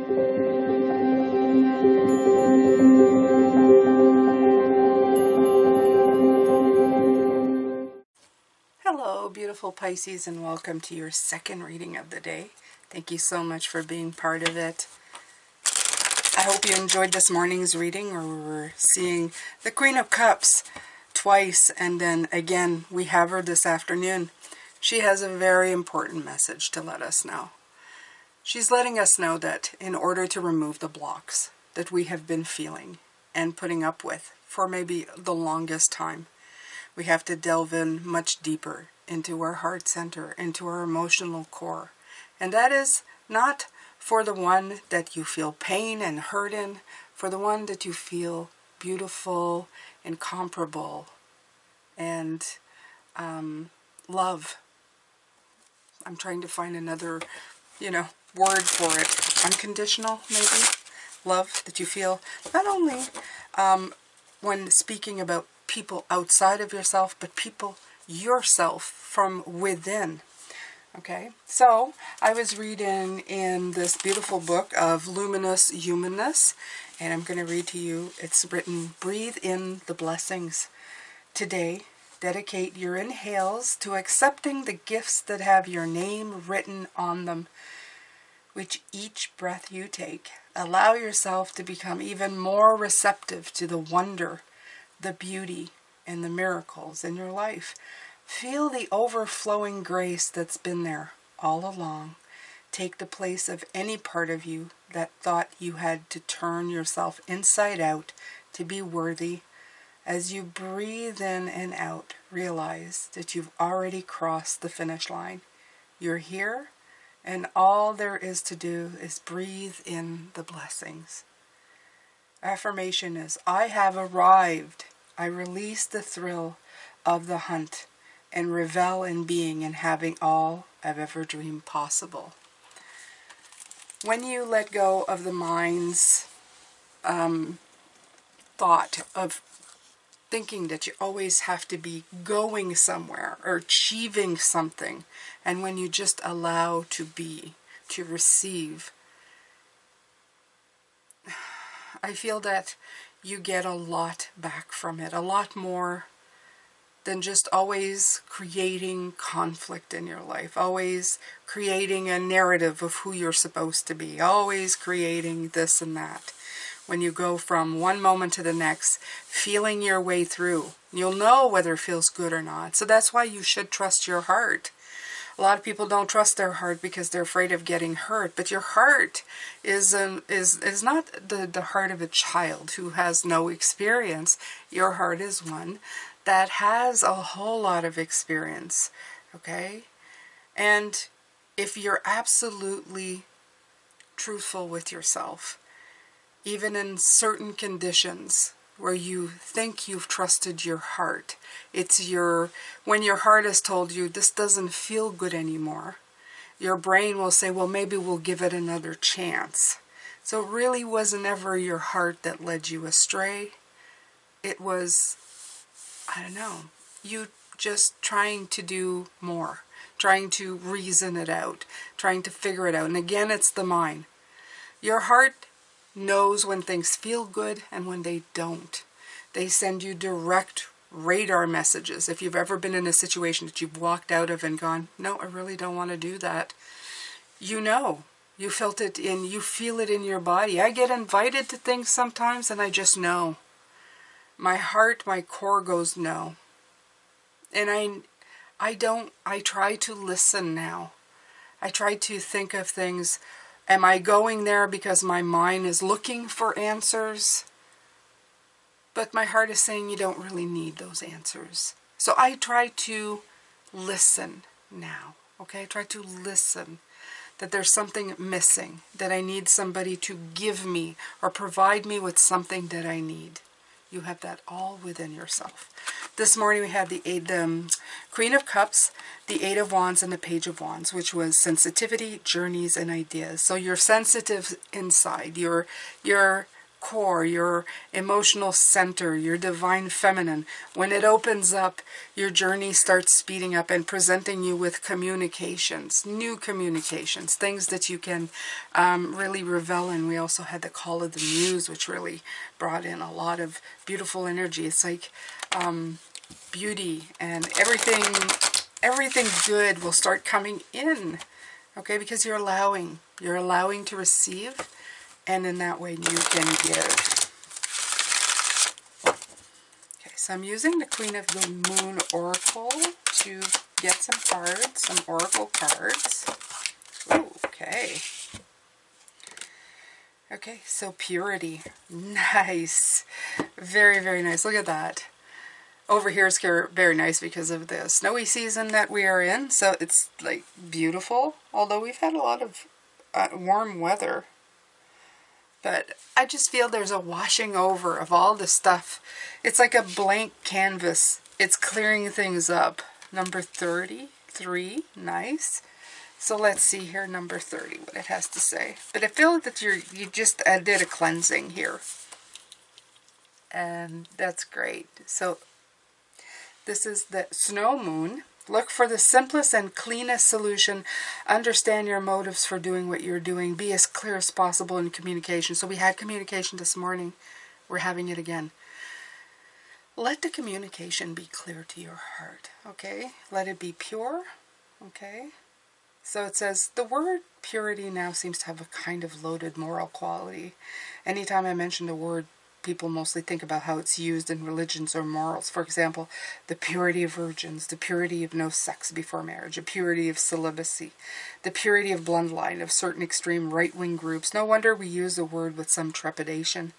Hello, beautiful Pisces, and welcome to your second reading of the day. Thank you so much for being part of it. I hope you enjoyed this morning's reading, where we were seeing the Queen of Cups twice, and then again we have her this afternoon. She has a very important message to let us know. She's letting us know that in order to remove the blocks that we have been feeling and putting up with for maybe the longest time, we have to delve in much deeper into our heart center, into our emotional core. And that is not for the one that you feel pain and hurt in, for the one that you feel beautiful, incomparable, and love. I'm trying to find another, word for it. Unconditional, maybe? Love that you feel not only when speaking about people outside of yourself, but people yourself from within. Okay, so I was reading in this beautiful book of Luminous Humanness, and I'm going to read to you. It's written, "Breathe in the blessings. Today, dedicate your inhales to accepting the gifts that have your name written on them. With each breath you take, allow yourself to become even more receptive to the wonder, the beauty, and the miracles in your life. Feel the overflowing grace that's been there all along. Take the place of any part of you that thought you had to turn yourself inside out to be worthy. As you breathe in and out, realize that you've already crossed the finish line. You're here, and all there is to do is breathe in the blessings." Affirmation is, "I have arrived. I release the thrill of the hunt and revel in being and having all I've ever dreamed possible." When you let go of the mind's thought of thinking that you always have to be going somewhere or achieving something, and when you just allow to be, to receive, I feel that you get a lot back from it, a lot more than just always creating conflict in your life, always creating a narrative of who you're supposed to be, always creating this and that. When you go from one moment to the next, feeling your way through, you'll know whether it feels good or not. So that's why you should trust your heart. A lot of people don't trust their heart because they're afraid of getting hurt. But your heart is not the heart of a child who has no experience. Your heart is one that has a whole lot of experience. Okay? And if you're absolutely truthful with yourself, even in certain conditions where you think you've trusted your heart, when your heart has told you this doesn't feel good anymore, your brain will say, well, maybe we'll give it another chance. So it really wasn't ever your heart that led you astray. It was, I don't know, you just trying to do more, trying to reason it out, trying to figure it out. And again, it's the mind. Your heart knows when things feel good and when they don't. They send you direct radar messages. If you've ever been in a situation that you've walked out of and gone, no, I really don't want to do that. You know. You felt it you feel it in your body. I get invited to things sometimes and I just know. My heart, my core goes no. And I try to listen now. I try to think of things. Am I going there because my mind is looking for answers? But my heart is saying you don't really need those answers. So I try to listen now. Okay? I try to listen. That there's something missing. That I need somebody to give me or provide me with something that I need. You have that all within yourself. This morning we had the Queen of Cups, the Eight of Wands, and the Page of Wands, which was sensitivity, journeys, and ideas. So you're sensitive inside. You're core, your emotional center, your divine feminine. When it opens up, your journey starts speeding up and presenting you with communications, new communications, things that you can really revel in. We also had the call of the muse, which really brought in a lot of beautiful energy. It's like beauty and everything good will start coming in, okay, because you're allowing to receive, and in that way you can give. Okay, so I'm using the Queen of the Moon Oracle to get some cards, some oracle cards. Ooh, okay. Okay, so purity. Nice. Very, very nice. Look at that. Over here is very nice because of the snowy season that we are in. So it's like beautiful. Although we've had a lot of warm weather. But I just feel there's a washing over of all the stuff. It's like a blank canvas. It's clearing things up. Number 33. Nice. So let's see here, number 30, what it has to say. But I feel that you just did a cleansing here. And that's great. So this is the snow moon. Look for the simplest and cleanest solution. Understand your motives for doing what you're doing. Be as clear as possible in communication. So we had communication this morning. We're having it again. Let the communication be clear to your heart. Okay? Let it be pure. Okay? So it says, the word purity now seems to have a kind of loaded moral quality. Anytime I mention the word, people mostly think about how it's used in religions or morals. For example, the purity of virgins, the purity of no sex before marriage, the purity of celibacy, the purity of bloodline of certain extreme right-wing groups. No wonder we use the word with some trepidation.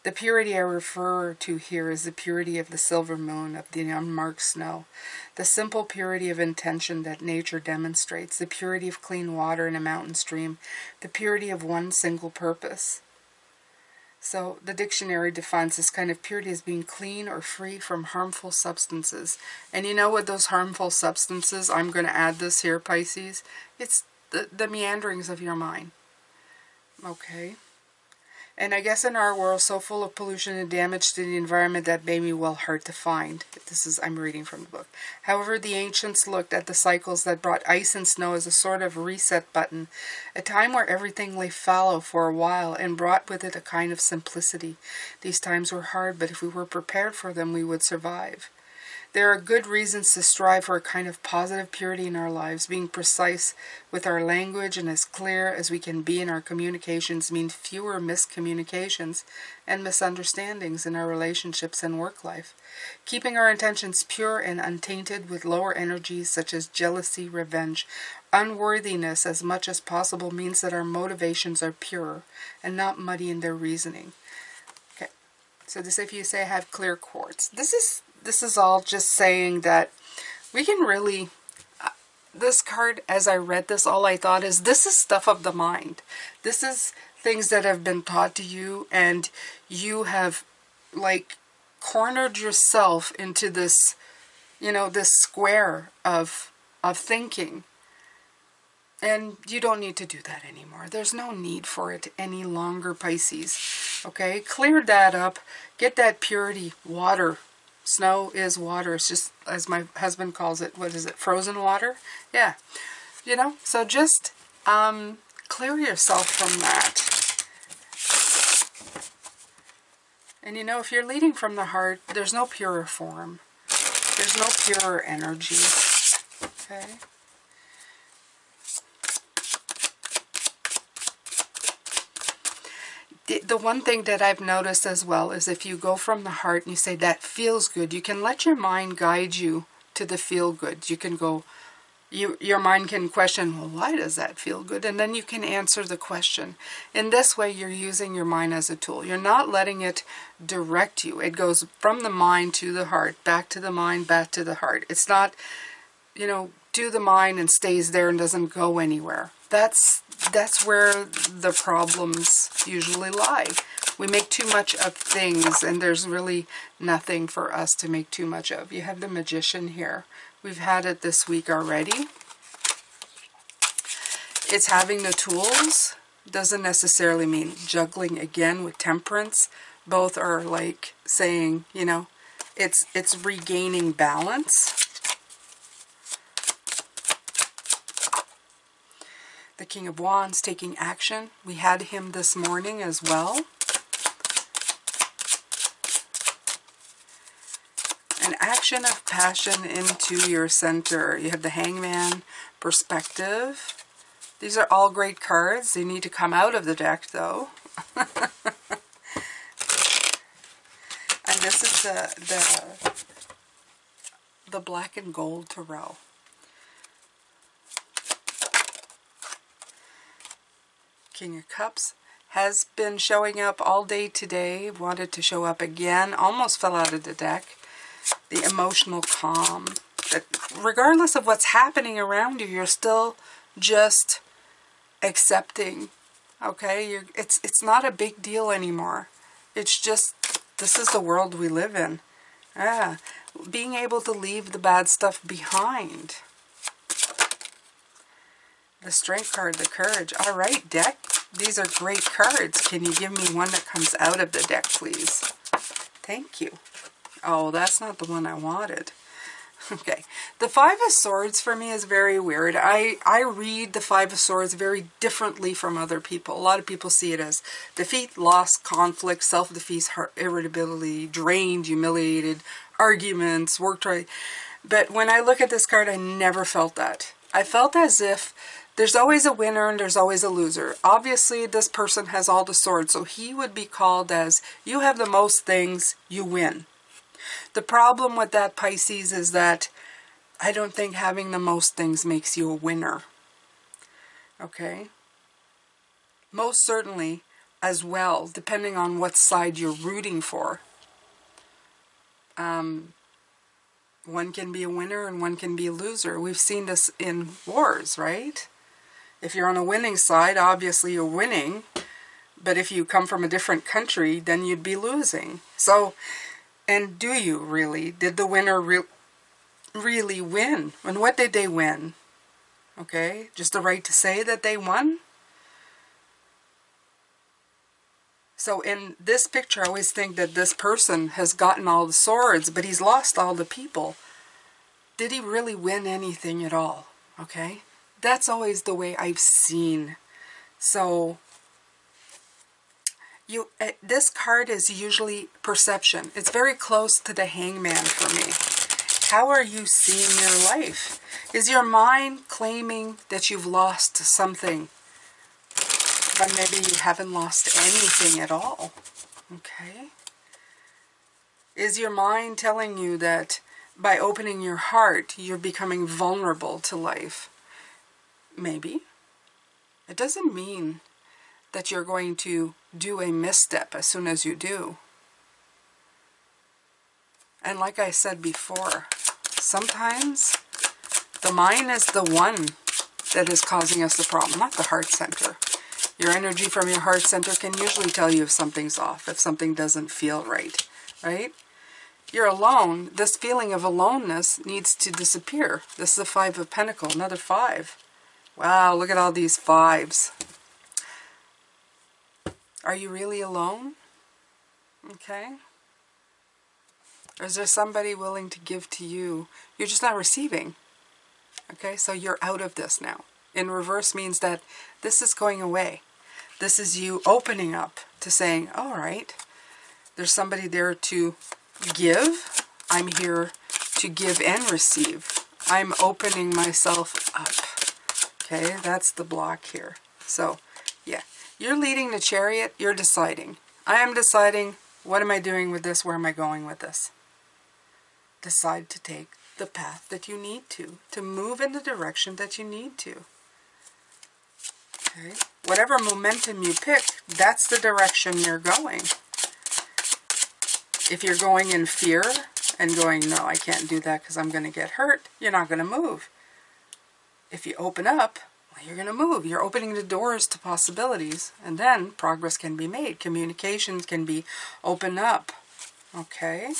The purity I refer to here is the purity of the silver moon, of the unmarked snow, the simple purity of intention that nature demonstrates, the purity of clean water in a mountain stream, the purity of one single purpose. So the dictionary defines this kind of purity as being clean or free from harmful substances. And you know what those harmful substances, I'm going to add this here, Pisces, it's the meanderings of your mind. Okay? And I guess in our world so full of pollution and damage to the environment that may be well hard to find. I'm reading from the book. However, the ancients looked at the cycles that brought ice and snow as a sort of reset button, a time where everything lay fallow for a while and brought with it a kind of simplicity. These times were hard, but if we were prepared for them, we would survive. There are good reasons to strive for a kind of positive purity in our lives. Being precise with our language and as clear as we can be in our communications mean fewer miscommunications and misunderstandings in our relationships and work life. Keeping our intentions pure and untainted with lower energies such as jealousy, revenge, unworthiness as much as possible means that our motivations are pure and not muddy in their reasoning. Okay, so this, if you say I have clear quartz, this is all just saying that we can really, this card, as I read this, all I thought is, this is stuff of the mind. This is things that have been taught to you, and you have, like, cornered yourself into this, this square of thinking. And you don't need to do that anymore. There's no need for it any longer, Pisces. Okay? Clear that up. Get that purity, water. Snow is water. It's just, as my husband calls it, what is it, frozen water? Yeah. So just clear yourself from that. And if you're leading from the heart, there's no purer form. There's no purer energy. Okay? The one thing that I've noticed as well is if you go from the heart and you say, that feels good, you can let your mind guide you to the feel good. You can go, your mind can question, well, why does that feel good? And then you can answer the question. In this way, you're using your mind as a tool. You're not letting it direct you. It goes from the mind to the heart, back to the mind, back to the heart. It's not, do the mind and stays there and doesn't go anywhere. That's where the problems usually lie. We make too much of things, and there's really nothing for us to make too much of. You have the Magician here. We've had it this week already. It's having the tools doesn't necessarily mean juggling again with Temperance. Both are like saying, you know, it's regaining balance. The King of Wands taking action. We had him this morning as well. An action of passion into your center. You have the Hangman, Perspective. These are all great cards. They need to come out of the deck though. And this is the Black and Gold Tarot. King of Cups has been showing up all day today. Wanted to show up again. Almost fell out of the deck. The emotional calm. That regardless of what's happening around you, you're still just accepting. Okay? It's not a big deal anymore. It's just, this is the world we live in. Yeah. Being able to leave the bad stuff behind. The Strength card, the Courage. All right, deck. These are great cards. Can you give me one that comes out of the deck, please? Thank you. Oh, that's not the one I wanted. Okay. The Five of Swords for me is very weird. I read the Five of Swords very differently from other people. A lot of people see it as defeat, loss, conflict, self-defeat, irritability, drained, humiliated, arguments, work try. But when I look at this card, I never felt that. I felt as if there's always a winner and there's always a loser. Obviously, this person has all the swords, so he would be called as, you have the most things, you win. The problem with that, Pisces, is that I don't think having the most things makes you a winner. Okay? Most certainly, as well, depending on what side you're rooting for. One can be a winner and one can be a loser. We've seen this in wars, right? If you're on a winning side, obviously you're winning. But if you come from a different country, then you'd be losing. So, and do you really? Did the winner really win? And what did they win? Okay, just the right to say that they won? So in this picture, I always think that this person has gotten all the swords, but he's lost all the people. Did he really win anything at all? Okay? That's always the way I've seen. So, this card is usually perception. It's very close to the Hangman for me. How are you seeing your life? Is your mind claiming that you've lost something? But maybe you haven't lost anything at all. Okay? Is your mind telling you that by opening your heart, you're becoming vulnerable to life? Maybe. It doesn't mean that you're going to do a misstep as soon as you do. And like I said before, sometimes the mind is the one that is causing us the problem, not the heart center. Your energy from your heart center can usually tell you if something's off, if something doesn't feel right, right? You're alone. This feeling of aloneness needs to disappear. This is the Five of Pentacles, another 5. Wow, look at all these 5s. Are you really alone? Okay. Or is there somebody willing to give to you? You're just not receiving. Okay, so you're out of this now. In reverse means that this is going away. This is you opening up to saying, all right, there's somebody there to give. I'm here to give and receive. I'm opening myself up. Okay, that's the block here. So, yeah, you're leading the Chariot. You're deciding. I am deciding, what am I doing with this? Where am I going with this? Decide to take the path that you need to move in the direction that you need to. Okay, whatever momentum you pick, that's the direction you're going. If you're going in fear and going, no, I can't do that because I'm going to get hurt, you're not going to move. If you open up, well, you're going to move. You're opening the doors to possibilities, and then progress can be made. Communications can be opened up. Okay?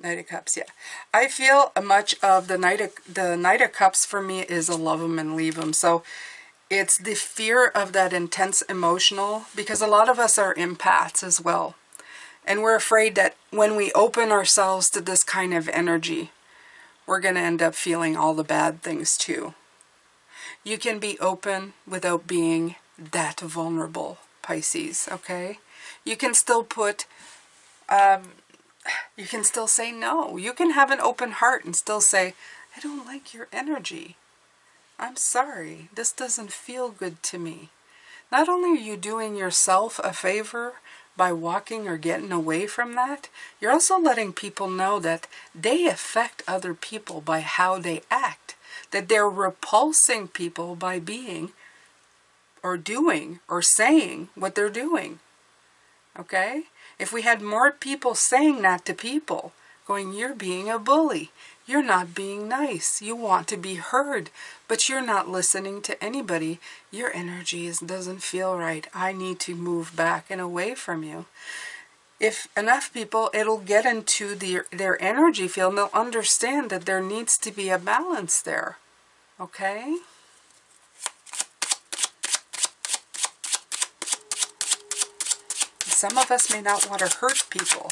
Knight of Cups, yeah. I feel much of the Knight of Cups for me is a love them and leave them. So it's the fear of that intense emotional, because a lot of us are empaths as well. And we're afraid that when we open ourselves to this kind of energy, we're going to end up feeling all the bad things too. You can be open without being that vulnerable, Pisces, okay? You can still put, you can still say no. You can have an open heart and still say, I don't like your energy. I'm sorry. This doesn't feel good to me. Not only are you doing yourself a favor by walking or getting away from that, you're also letting people know that they affect other people by how they act. That they're repulsing people by being or doing or saying what they're doing. Okay? If we had more people saying that to people, going, you're being a bully, you're not being nice, you want to be heard, but you're not listening to anybody, your energy doesn't feel right, I need to move back and away from you. If enough people, it'll get into their energy field and they'll understand that there needs to be a balance there. Okay? Some of us may not want to hurt people.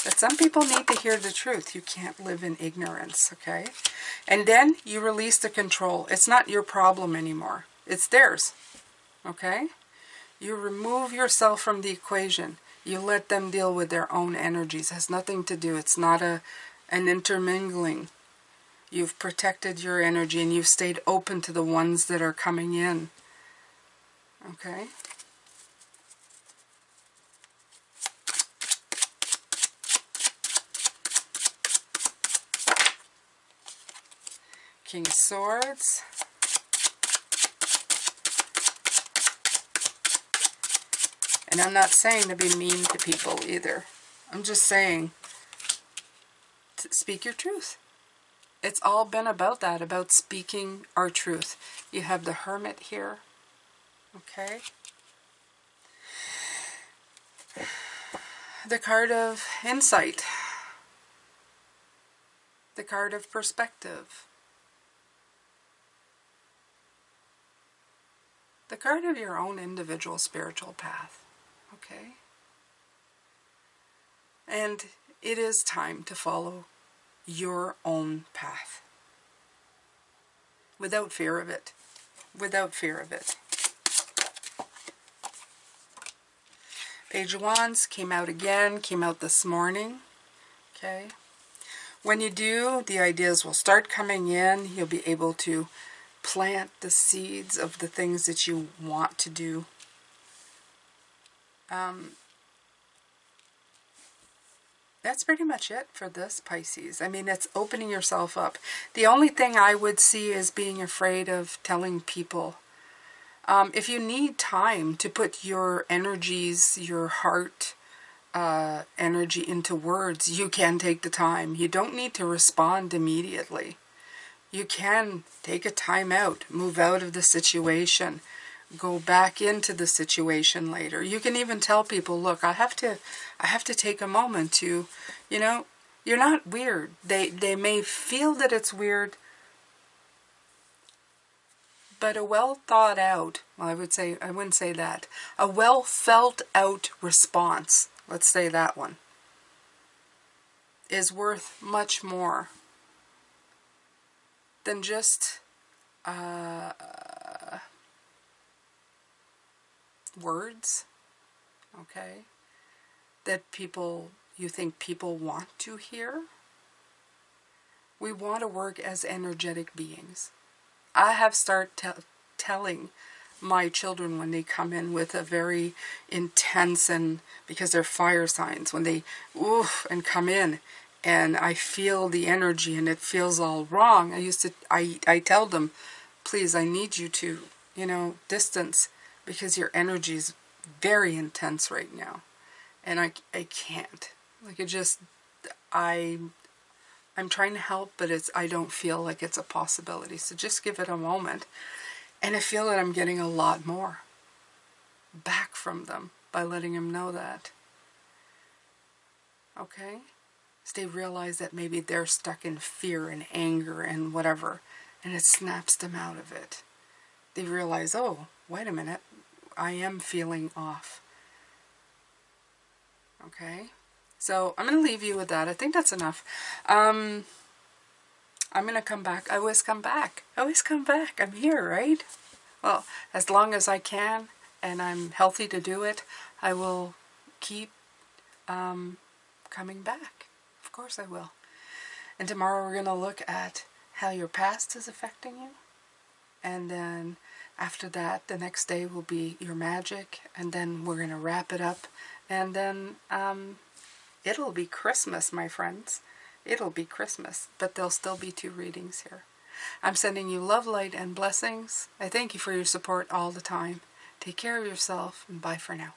But some people need to hear the truth. You can't live in ignorance, okay? And then you release the control. It's not your problem anymore. It's theirs, okay? You remove yourself from the equation. You let them deal with their own energies. It has nothing to do. It's not an intermingling. You've protected your energy and you've stayed open to the ones that are coming in, okay? King of Swords. And I'm not saying to be mean to people either. I'm just saying to speak your truth. It's all been about that, about speaking our truth. You have the Hermit here. Okay. The card of insight. The card of perspective. The card of your own individual spiritual path. Okay? And it is time to follow your own path. Without fear of it. Without fear of it. Page of Wands came out again, came out this morning. Okay? When you do, the ideas will start coming in. You'll be able to plant the seeds of the things that you want to do. That's pretty much it for this, Pisces. I mean, it's opening yourself up. The only thing I would see is being afraid of telling people. If you need time to put your energies, your heart energy into words, you can take the time. You don't need to respond immediately. You can take a time out, move out of the situation, go back into the situation later. You can even tell people, look, I have to take a moment to, you know, you're not weird. They may feel that it's weird, but a well thought out, well, I wouldn't say that, a well felt out response, let's say that one, is worth much more than just words, okay, that you think people want to hear. We want to work as energetic beings. I have started telling my children when they come in with a very intense, and because they're fire signs, when they oof and come in and I feel the energy and it feels all wrong, I tell them, please, I need you to, distance, because your energy is very intense right now. And I can't. Like, it just, I'm trying to help, but I don't feel like it's a possibility. So just give it a moment. And I feel that I'm getting a lot more back from them by letting them know that. okay? So they realize that maybe they're stuck in fear and anger and whatever, and it snaps them out of it. They realize, oh, wait a minute, I am feeling off. Okay? So I'm going to leave you with that. I think that's enough. I'm going to come back. I always come back. I always come back. I'm here, right? Well, as long as I can, and I'm healthy to do it, I will keep coming back. Of course I will. And tomorrow we're going to look at how your past is affecting you. And then after that, the next day will be your magic. And then we're going to wrap it up. And then it'll be Christmas, my friends. It'll be Christmas. But there'll still be 2 readings here. I'm sending you love, light, and blessings. I thank you for your support all the time. Take care of yourself, and bye for now.